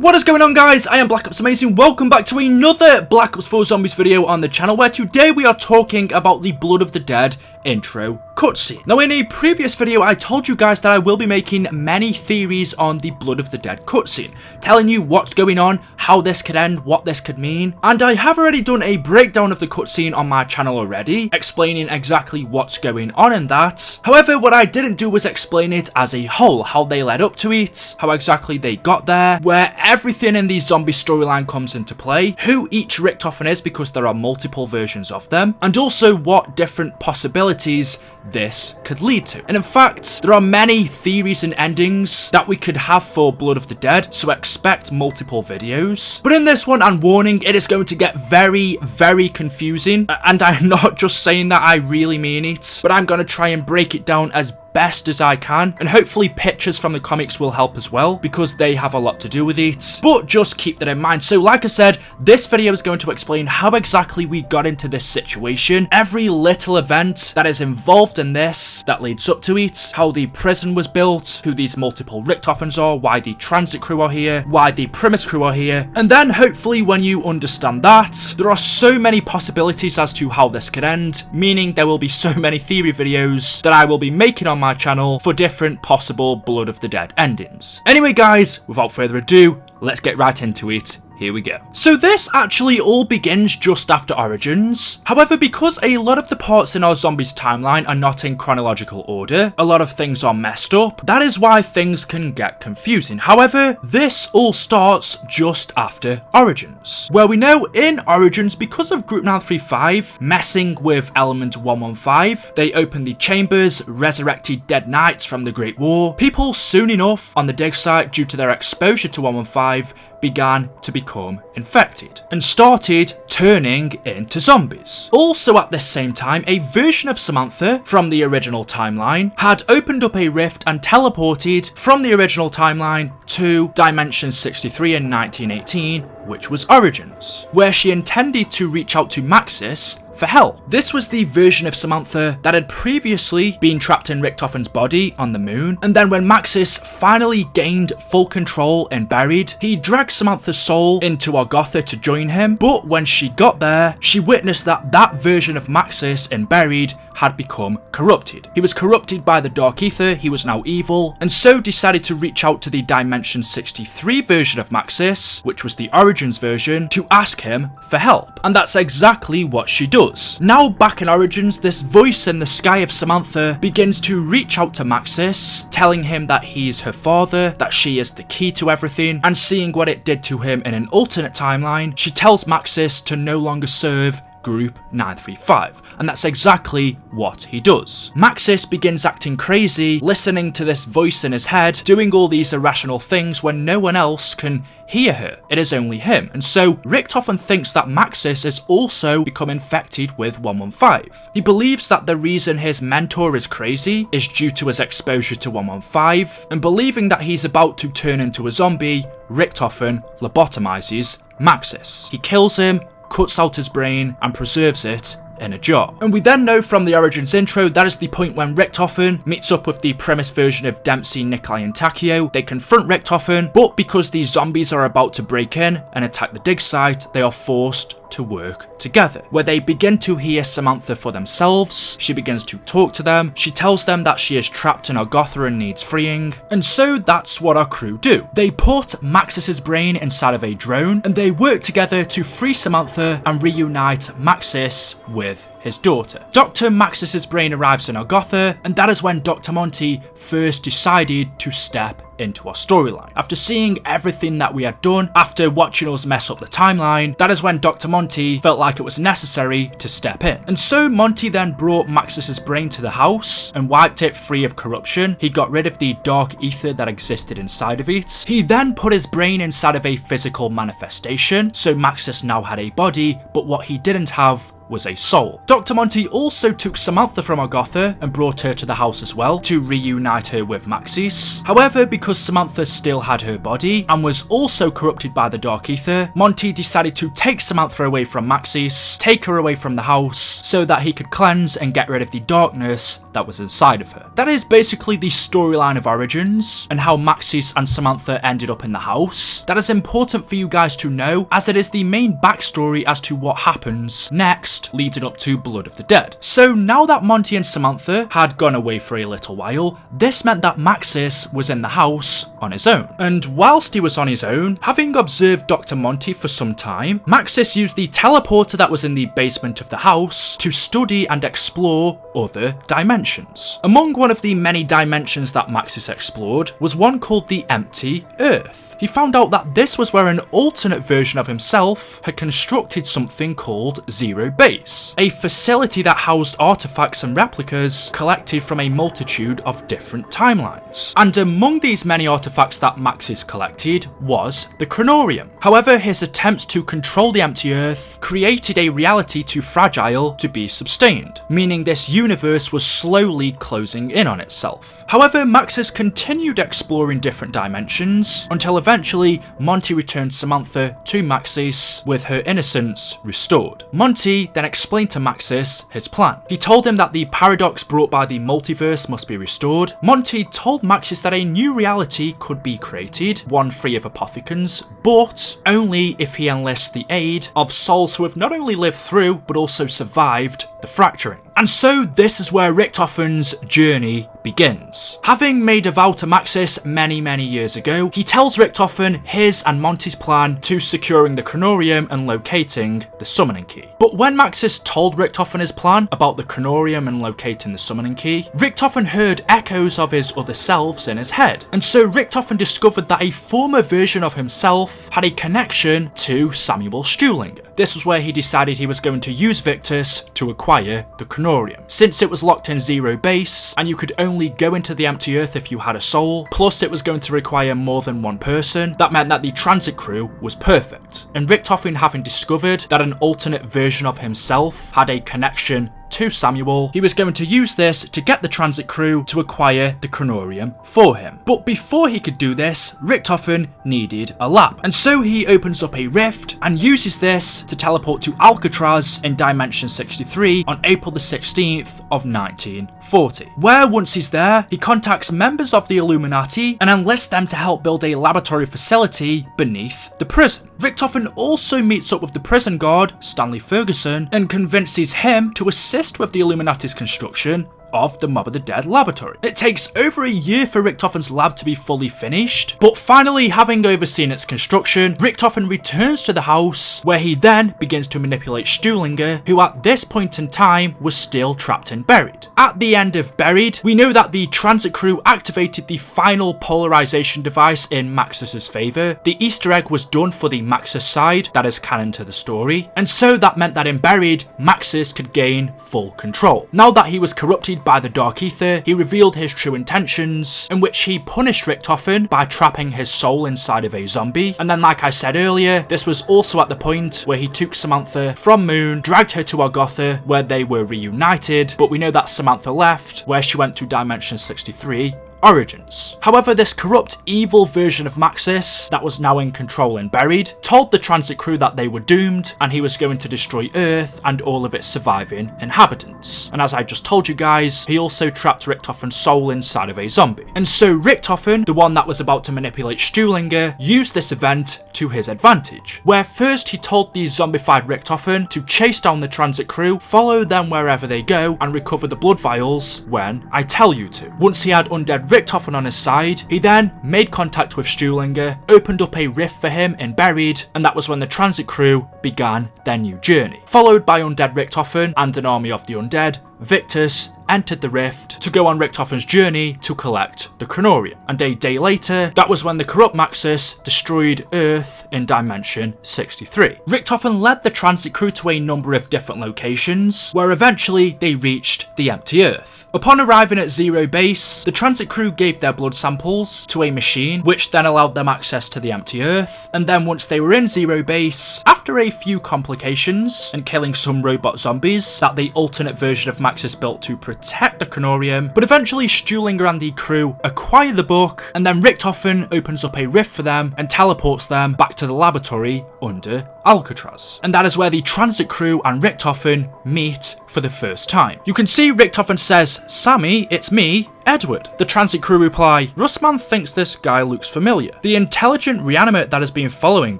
what is going on, guys? I am BlackOpsAmazing. Welcome back to another Black Ops 4 Zombies video on the channel, where today we are talking about the Blood of the Dead intro cutscene. Now, in a previous video, I told you guys that I will be making many theories on the Blood of the Dead cutscene, telling you what's going on, how this could end, what this could mean, and I have already done a breakdown of the cutscene on my channel already, explaining exactly what's going on in that. However, what I didn't do was explain it as a whole, how they led up to it, how exactly they got there, where everything in the zombie storyline comes into play, who each Richtofen is because there are multiple versions of them, and also what different possibilities this could lead to. And in fact, there are many theories and endings that we could have for Blood of the Dead, so expect multiple videos. But in this one, and warning, it is going to get very, very confusing, and I'm not just saying that, I really mean it, but I'm going to try and break it down as best as I can, and hopefully pictures from the comics will help as well, because they have a lot to do with it, but just keep that in mind. So like I said, this video is going to explain how exactly we got into this situation, every little event that is involved in this, that leads up to it, how the prison was built, who these multiple Richtofens are, why the Tranzit crew are here, why the PRIMIS crew are here, and then hopefully when you understand that, there are so many possibilities as to how this could end, meaning there will be so many theory videos that I will be making on my channel for different possible Blood of the Dead endings. Anyway guys, without further ado, let's get right into it. Here we go. So this actually all begins just after Origins. However, because a lot of the parts in our zombies timeline are not in chronological order, a lot of things are messed up, that is why things can get confusing. However, this all starts just after Origins, where we know in Origins, because of Group 935 messing with Element 115, they opened the chambers, resurrected dead knights from the Great War. People soon enough on the dig site, due to their exposure to 115, began to become infected and started turning into zombies. Also at this same time, a version of Samantha from the original timeline had opened up a rift and teleported from the original timeline to Dimension 63 in 1918, which was Origins, where she intended to reach out to Maxis for help. This was the version of Samantha that had previously been trapped in Richtofen's body on the moon, and then when Maxis finally gained full control and buried, he dragged Samantha's soul into Argotha to join him, but when she got there, she witnessed that that version of Maxis and buried had become corrupted. He was corrupted by the Dark Ether, he was now evil, and so decided to reach out to the Dimension 63 version of Maxis, which was the Origins version, to ask him for help. And that's exactly what she does. Now back in Origins, this voice in the sky of Samantha begins to reach out to Maxis, telling him that he is her father, that she is the key to everything, and seeing what it did to him in an alternate timeline, she tells Maxis to no longer serve Group 935, and that's exactly what he does. Maxis begins acting crazy, listening to this voice in his head, doing all these irrational things when no one else can hear her. It is only him, and so Richtofen thinks that Maxis has also become infected with 115. He believes that the reason his mentor is crazy is due to his exposure to 115, and believing that he's about to turn into a zombie, Richtofen lobotomizes Maxis. He kills him, cuts out his brain, and preserves it in a jar. And we then know from the Origins intro that is the point when Richtofen meets up with the PRIMIS version of Dempsey, Nikolai, and Takio. They confront Richtofen, but because these zombies are about to break in and attack the dig site, they are forced to work together, where they begin to hear Samantha for themselves. She begins to talk to them. She tells them that she is trapped in Argotha and needs freeing. And so that's what our crew do. They put Maxis's brain inside of a drone, and they work together to free Samantha and reunite Maxis with his daughter. Dr. Maxis's brain arrives in Argotha, and that is when Dr. Monty first decided to step into our storyline. After seeing everything that we had done, after watching us mess up the timeline, that is when Dr. Monty felt like it was necessary to step in. And so Monty then brought Maxis's brain to the house and wiped it free of corruption. He got rid of the dark ether that existed inside of it. He then put his brain inside of a physical manifestation, so Maxis now had a body, but what he didn't have was a soul. Dr. Monty also took Samantha from Agatha and brought her to the house as well to reunite her with Maxis. However, because Samantha still had her body and was also corrupted by the Dark Ether, Monty decided to take Samantha away from Maxis, take her away from the house, so that he could cleanse and get rid of the darkness that was inside of her. That is basically the storyline of Origins and how Maxis and Samantha ended up in the house. That is important for you guys to know, as it is the main backstory as to what happens next leading up to Blood of the Dead. So now that Monty and Samantha had gone away for a little while, this meant that Maxis was in the house on his own. And whilst he was on his own, having observed Dr. Monty for some time, Maxis used the teleporter that was in the basement of the house to study and explore other dimensions. Among one of the many dimensions that Maxis explored was one called the Empty Earth. He found out that this was where an alternate version of himself had constructed something called Zero Base, a facility that housed artifacts and replicas collected from a multitude of different timelines. And among these many artifacts that Maxis collected was the Chronorium. However, his attempts to control the Empty Earth created a reality too fragile to be sustained, meaning this universe was slowly closing in on itself. However, Maxis continued exploring different dimensions until eventually Monty returned Samantha to Maxis with her innocence restored. Monty then explained to Maxis his plan. He told him that the paradox brought by the multiverse must be restored. Monty told Maxis that a new reality could be created, one free of apothecans, but only if he enlists the aid of souls who have not only lived through but also survived the fracturing. And so this is where Richtofen's journey begins. Having made a vow to Maxis many years ago, he tells Richtofen his and Monty's plan to securing the Chronorium and locating the summoning key. But when Maxis told Richtofen his plan about the Chronorium and locating the summoning key, Richtofen heard echoes of his other selves in his head. And so Richtofen discovered that a former version of himself had a connection to Samuel Stuhlinger. This was where he decided he was going to use Victus to acquire the Chronorium. Since it was locked in Zero Base, and you could only go into the Empty Earth if you had a soul, plus it was going to require more than one person, that meant that the Tranzit crew was perfect. And Richtofen, having discovered that an alternate version of himself had a connection to Samuel, he was going to use this to get the Tranzit crew to acquire the Chronorium for him. But before he could do this, Richtofen needed a lab, and so he opens up a rift and uses this to teleport to Alcatraz in Dimension 63 on April the 16th of 1940, where once he's there, he contacts members of the Illuminati and enlists them to help build a laboratory facility beneath the prison. Richtofen also meets up with the prison guard, Stanley Ferguson, and convinces him to assist with the Illuminati's construction of the Mob of the Dead laboratory. It takes over a year for Richtofen's lab to be fully finished, but finally, having overseen its construction, Richtofen returns to the house, where he then begins to manipulate Stuhlinger, who at this point in time was still trapped in Buried. At the end of Buried, we know that the Tranzit crew activated the final polarization device in Maxis' favour. The Easter egg was done for the Maxis side, that is canon to the story, and so that meant that in Buried, Maxis could gain full control. Now that he was corrupted by the Dark Ether, he revealed his true intentions, in which he punished Richtofen by trapping his soul inside of a zombie. And then, like I said earlier, this was also at the point where he took Samantha from Moon, dragged her to Agatha, where they were reunited, but we know that Samantha left, where she went to Dimension 63, Origins. However, this corrupt, evil version of Maxis that was now in control and Buried told the Tranzit crew that they were doomed and he was going to destroy Earth and all of its surviving inhabitants. And as I just told you guys, he also trapped Richtofen's soul inside of a zombie. And so Richtofen, the one that was about to manipulate Stuhlinger, used this event to his advantage, where first he told the zombified Richtofen to chase down the Tranzit crew, follow them wherever they go, and recover the blood vials when I tell you to. Once he had undead Richtofen on his side, he then made contact with Stuhlinger, opened up a rift for him in Buried, and that was when the Tranzit crew began their new journey, followed by undead Richtofen and an army of the undead, Victus, entered the rift to go on Richtofen's journey to collect the Chronorium. And a day later, that was when the corrupt Maxis destroyed Earth in Dimension 63. Richtofen led the Transit crew to a number of different locations, where eventually they reached the empty Earth. Upon arriving at Zero Base, the Transit crew gave their blood samples to a machine, which then allowed them access to the empty Earth. And then once they were in Zero Base, after a few complications and killing some robot zombies that the alternate version of Maxis built to protect the Chronorium, but eventually Stuhlinger and the crew acquire the book, and then Richtofen opens up a rift for them and teleports them back to the laboratory under Alcatraz. And that is where the Transit crew and Richtofen meet for the first time. You can see Richtofen says, "Sammy, it's me, Edward." The Transit crew reply, "Russman thinks this guy looks familiar. The intelligent reanimate that has been following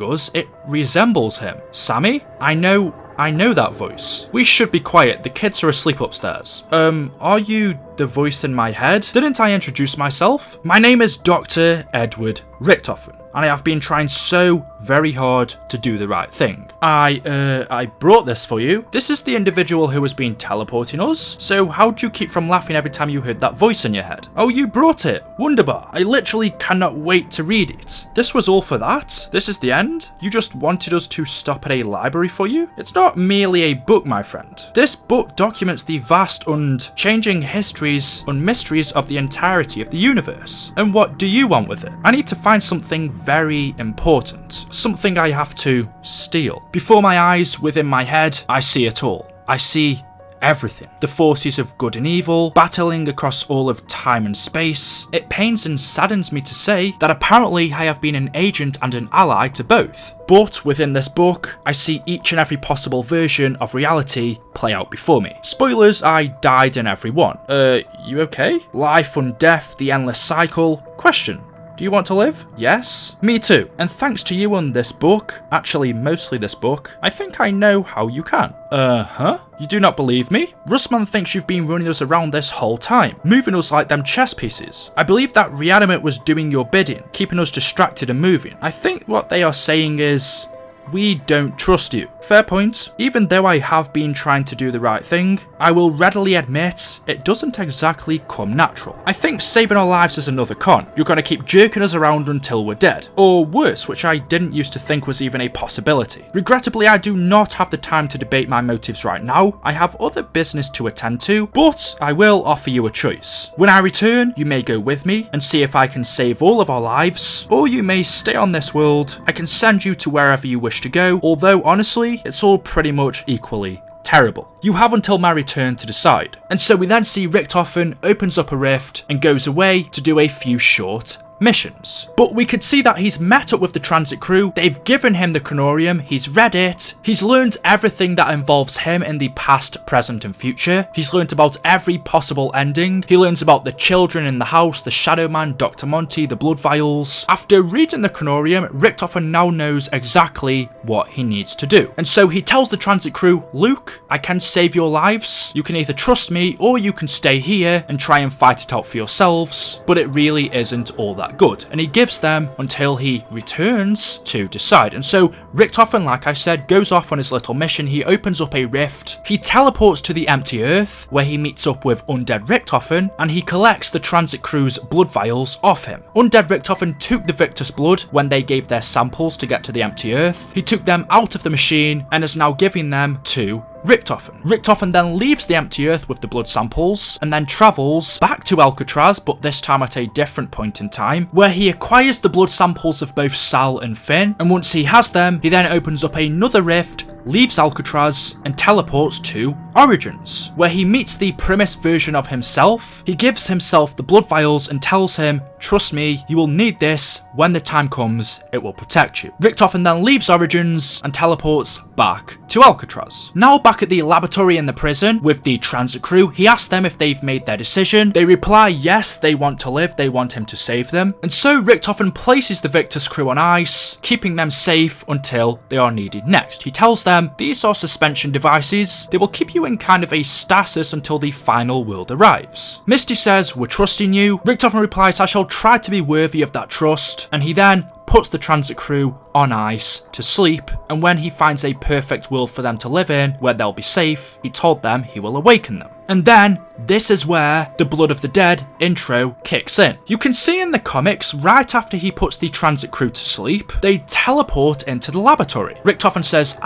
us, it resembles him." "Sammy? I know that voice. We should be quiet, the kids are asleep upstairs." Are you the voice in my head? Didn't I introduce myself? My name is Dr. Edward Richtofen, and I have been trying so very hard to do the right thing. I brought this for you. This is the individual who has been teleporting us. So how'd you keep from laughing every time you heard that voice in your head? Oh, you brought it. Wunderbar. I literally cannot wait to read it. This was all for that? This is the end? You just wanted us to stop at a library for you? It's not merely a book, my friend. This book documents the vast and changing histories and mysteries of the entirety of the universe. And what do you want with it? I need to find something very important. Something I have to steal. Before my eyes, within my head, I see it all. I see everything. The forces of good and evil, battling across all of time and space. It pains and saddens me to say that apparently I have been an agent and an ally to both. But within this book, I see each and every possible version of reality play out before me. Spoilers, I died in every one. You okay? Life and death, the endless cycle. Question. Do you want to live? Yes? Me too. And thanks to you and this book, actually mostly this book, I think I know how you can. You do not believe me? Russman thinks you've been running us around this whole time, moving us like them chess pieces. I believe that Reanimate was doing your bidding, keeping us distracted and moving. I think what they are saying is, we don't trust you. Fair point. Even though I have been trying to do the right thing, I will readily admit it doesn't exactly come natural. I think saving our lives is another con. You're gonna keep jerking us around until we're dead. Or worse, which I didn't used to think was even a possibility. Regrettably, I do not have the time to debate my motives right now. I have other business to attend to, but I will offer you a choice. When I return, you may go with me and see if I can save all of our lives, or you may stay on this world. I can send you to wherever you wish to go, although honestly, it's all pretty much equally terrible. You have until my return to decide. And so we then see Richtofen opens up a rift and goes away to do a few short missions. But we could see that he's met up with the Transit crew, they've given him the Chronorium, he's read it, he's learned everything that involves him in the past, present and future, he's learned about every possible ending, he learns about the children in the house, the Shadow Man, Dr. Monty, the blood vials. After reading the Chronorium, Richtofen now knows exactly what he needs to do. And so he tells the Transit crew, Luke, I can save your lives, you can either trust me or you can stay here and try and fight it out for yourselves, but it really isn't all that good, and he gives them until he returns to decide. And so Richtofen, like I said, goes off on his little mission. He opens up a rift, he teleports to the empty Earth where he meets up with Undead Richtofen, and he collects the Transit crew's blood vials off him. Undead Richtofen took the Victus blood when they gave their samples to get to the empty Earth. He took them out of the machine and is now giving them to Richtofen. Richtofen then leaves the empty Earth with the blood samples and then travels back to Alcatraz, but this time at a different point in time, where he acquires the blood samples of both Sal and Finn, and once he has them, he then opens up another rift, leaves Alcatraz and teleports to Origins, where he meets the PRIMIS version of himself. He gives himself the blood vials and tells him, trust me, you will need this. When the time comes, it will protect you. Richtofen then leaves Origins and teleports back to Alcatraz. Now back at the laboratory in the prison with the Transit crew, he asks them if they've made their decision. They reply yes, they want to live, they want him to save them. And so Richtofen places the Victus crew on ice, keeping them safe until they are needed next. He tells them these are suspension devices, they will keep you in kind of a stasis until the final world arrives. Misty says, we're trusting you. Richtofen replies, I shall try to be worthy of that trust, and he then puts the Transit crew on ice to sleep, and when he finds a perfect world for them to live in, where they'll be safe, he told them he will awaken them. And then, this is where the Blood of the Dead intro kicks in. You can see in the comics, right after he puts the Transit crew to sleep, they teleport into the laboratory. Richtofen says,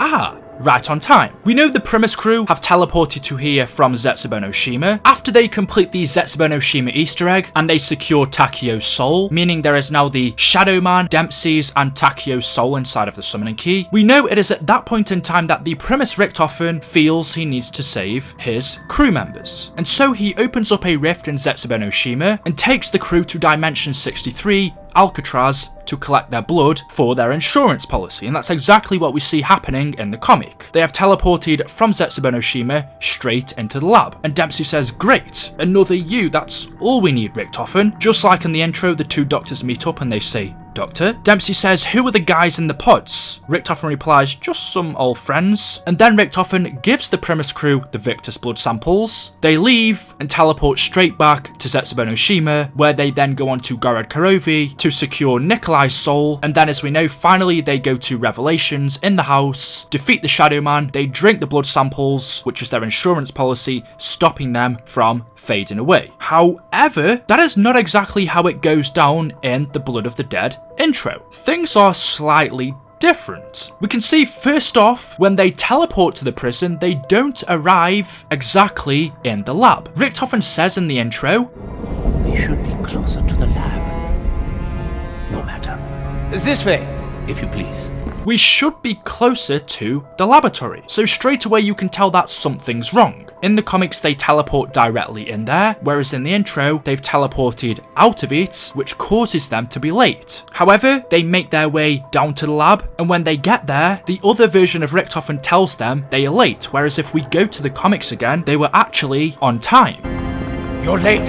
right on time. We know the PRIMIS crew have teleported to here from Zetsubou no Shima after they complete the Zetsubou no Shima Easter egg and they secure Takio's soul, meaning there is now the Shadow Man, Dempsey's and Takio's soul inside of the summoning key. We know it is at that point in time that the PRIMIS Richtofen feels he needs to save his crew members. And so he opens up a rift in Zetsubou no Shima and takes the crew to Dimension 63, Alcatraz, to collect their blood for their insurance policy, and that's exactly what we see happening in the comic. They have teleported from Zetsubou no Shima straight into the lab, and Dempsey says, great, another you, that's all we need, Richtofen. Just like in the intro, the two doctors meet up and they say, Doctor? Dempsey says, who are the guys in the pods? Richtofen replies, just some old friends. And then Richtofen gives the PRIMIS crew the Victus blood samples. They leave and teleport straight back to Zetsubou no Shima, where they then go on to Gorod Kurovi to secure Nikolai's soul. And then, as we know, finally they go to Revelations in the house, defeat the Shadow Man, they drink the blood samples, which is their insurance policy, stopping them from fading away. However, that is not exactly how it goes down in the Blood of the Dead intro. Things are slightly different. We can see first off, when they teleport to the prison, they don't arrive exactly in the lab. Richtofen says in the intro, they should be closer to the lab. No matter. This way, if you please. We should be closer to the laboratory. So straight away you can tell that something's wrong. In the comics they teleport directly in there, whereas in the intro they've teleported out of it, which causes them to be late. However, they make their way down to the lab, and when they get there, the other version of Richtofen tells them they are late, whereas if we go to the comics again, they were actually on time. You're late.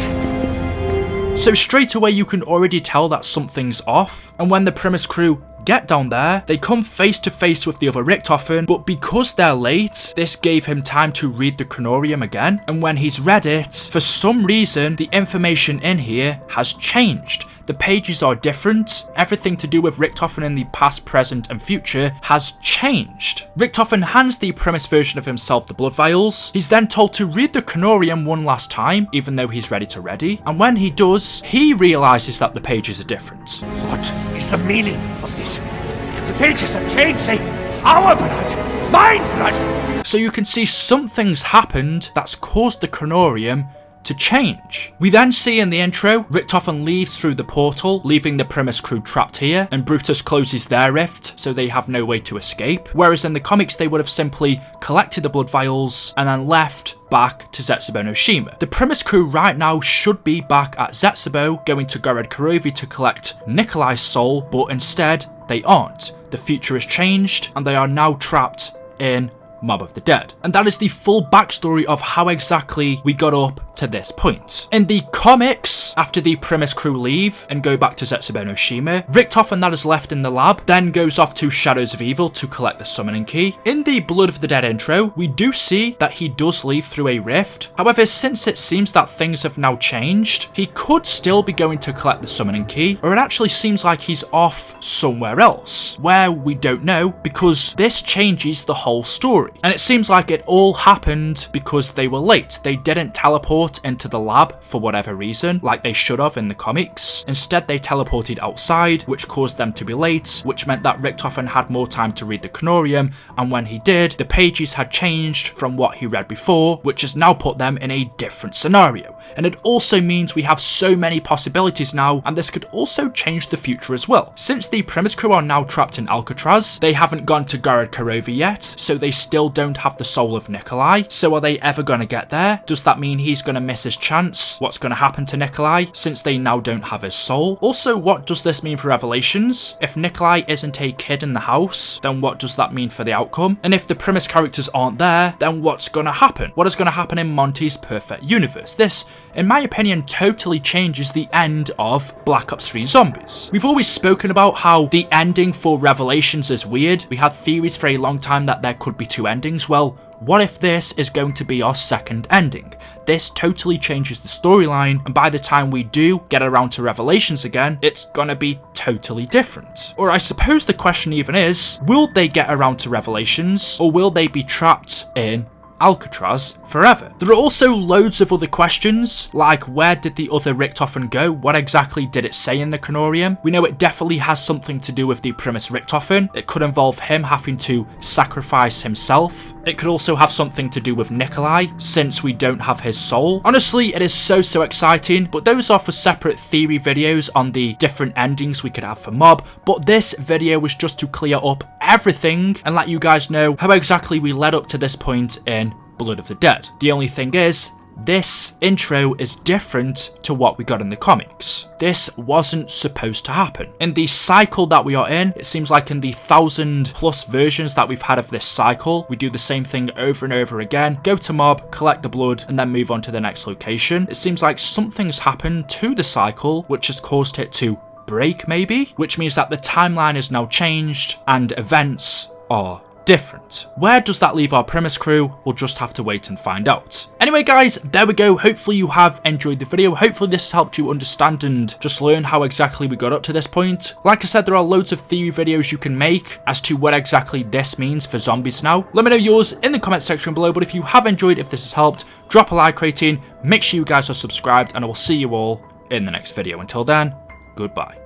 So straight away you can already tell that something's off, and when the PRIMIS crew get down there, they come face to face with the other Richtofen, but because they're late, this gave him time to read the Chronorium again, and when he's read it, for some reason, the information in here has changed. The pages are different, everything to do with Richtofen in the past, present and future has changed. Richtofen hands the PRIMIS version of himself the blood vials. He's then told to read the Chronorium one last time, even though he's ready to ready, and when he does, he realises that the pages are different. What is the meaning of this? If the pages have changed, they our blood, mine blood. So you can see something's happened that's caused the Chronorium to change. We then see in the intro, Richtofen leaves through the portal, leaving the PRIMIS crew trapped here, and Brutus closes their rift, so they have no way to escape. Whereas in the comics, they would have simply collected the blood vials and then left back to Zetsubou no Shima. The PRIMIS crew right now should be back at Zetsubou, going to Gorod Kurovi to collect Nikolai's soul, but instead, they aren't. The future has changed, and they are now trapped in Mob of the Dead. And that is the full backstory of how exactly we got up to this point. In the comics, after the PRIMIS crew leave and go back to Zetsubou no Shima, Richtofen that is left in the lab then goes off to Shadows of Evil to collect the summoning key. In the Blood of the Dead intro, we do see that he does leave through a rift. However, since it seems that things have now changed, he could still be going to collect the summoning key, or it actually seems like he's off somewhere else, where we don't know, because this changes the whole story. And it seems like it all happened because they were late. They didn't teleport into the lab for whatever reason, like they should have in the comics. Instead, they teleported outside, which caused them to be late, which meant that Richtofen had more time to read the Chronorium, and when he did, the pages had changed from what he read before, which has now put them in a different scenario. And it also means we have so many possibilities now, and this could also change the future as well. Since the PRIMIS crew are now trapped in Alcatraz, they haven't gone to Gorod Kurovi yet, so they still don't have the soul of Nikolai. So are they ever going to get there? Does that mean he's going to miss his chance? What's going to happen to Nikolai since they now don't have his soul? Also, what does this mean for Revelations? If Nikolai isn't a kid in the house, then what does that mean for the outcome? And if the PRIMIS characters aren't there, then what's going to happen? What is going to happen in Monty's perfect universe? This, in my opinion, totally changes the end of Black Ops 3 Zombies. We've always spoken about how the ending for Revelations is weird. We had theories for a long time that there could be two endings. Well, what if this is going to be our second ending? This totally changes the storyline, and by the time we do get around to Revelations again, it's gonna be totally different. Or I suppose the question even is, will they get around to Revelations, or will they be trapped in Alcatraz forever? There are also loads of other questions, like where did the other Richtofen go? What exactly did it say in the Canorium? We know it definitely has something to do with the PRIMIS Richtofen. It could involve him having to sacrifice himself. It could also have something to do with Nikolai, since we don't have his soul. Honestly, it is so exciting, but those are for separate theory videos on the different endings we could have for Mob, but this video was just to clear up everything and let you guys know how exactly we led up to this point in Blood of the Dead. The only thing is, this intro is different to what we got in the comics. This wasn't supposed to happen. In the cycle that we are in, it seems like in the 1,000+ versions that we've had of this cycle, we do the same thing over and over again, go to Mob, collect the blood, and then move on to the next location. It seems like something's happened to the cycle, which has caused it to break maybe, which means that the timeline is now changed and events are different. Where does that leave our PRIMIS crew? We'll just have to wait and find out. Anyway guys, there we go. Hopefully you have enjoyed the video. Hopefully this has helped you understand and just learn how exactly we got up to this point. Like I said, there are loads of theory videos you can make as to what exactly this means for zombies now. Let me know yours in the comment section below, but if you have enjoyed, if this has helped, drop a like rating, make sure you guys are subscribed, and I will see you all in the next video. Until then, goodbye.